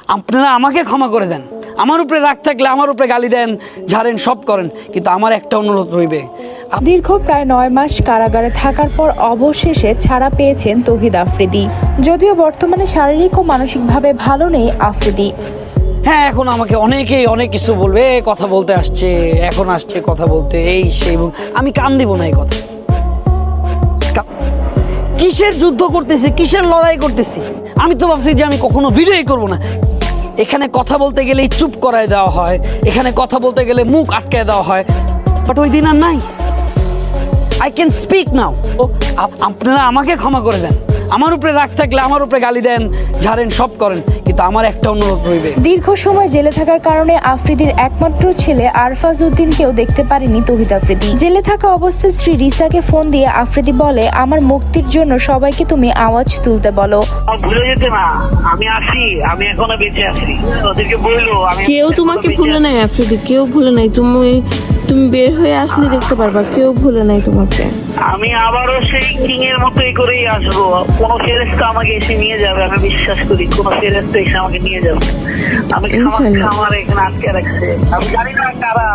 আপনারা আমাকে ক্ষমা করে দেন। আমার উপরে রাগ থাকলে আমার উপরে গালি দেন, ঝাড়েন, সব করেন, কিন্তু আমার একটা অনুরোধ রইবে। দীর্ঘ প্রায় 9 মাস কারাগারে থাকার পর অবশেষে ছাড়া পেয়েছেন তৌহিদ আফ্রিদি। যদিও বর্তমানে শারীরিক ও মানসিকভাবে ভালো নেই আফ্রিদি। হ্যাঁ, এখন আমাকে অনেকেই অনেক কিছু বলবে, কথা বলতে আসছে, এখন আসছে কথা বলতে, এই সেই, আমি কান দিব না এই কথা। কিসের যুদ্ধ করতেছি, কিসের লড়াই করতেছি? আমি তো ভাবছি যে আমি কখনো ভিডিওই করব না। এখানে কথা বলতে গেলেই চুপ করায় দেওয়া হয়, এখানে কথা বলতে গেলে মুখ আটকায় দেওয়া হয়, বাট ওই দিন আর নাই। আই ক্যান স্পিক নাও। আপনারা আমাকে ক্ষমা করে দেন। আমার উপরে রাগ থাকলে আমার উপরে গালি দেন, ঝাড়েন, সব করেন, কিন্তু আমার একটা অনুরোধ রইবে। দীর্ঘ সময় জেলে থাকার কারণে আফ্রিদির একমাত্র ছেলে আরফাজ উদ্দিনকেও দেখতে পারেনি তৌহিদ আফ্রিদি। জেলে থাকা অবস্থায় স্ত্রী রিসাকে ফোন দিয়ে আফ্রিদি বলে, আমার মুক্তির জন্য সবাইকে তুমি আওয়াজ তুলতে বলো। ভুলে যেতে না, আমি আছি, আমি এখনো বেঁচে আছি। ওদেরকে বললো কেউ তোমাকে ভুলে নাই আফ্রিদি, কেউ ভুলে নাই। তুমি বের হয়ে আসলে দেখতে পারবা, কেউ ভুলে নাই তোমাকে। আমি আবারও সেই কিং এর মতোই করেই আসবো। কোন ফেরেশতা আমাকে এসে নিয়ে যাবে, আমি বিশ্বাস করি কোন ফেরেশতা এসে আমাকে নিয়ে যাবে। আমি আমার এখানে আটকে রাখছে, আমি জানি না কারা।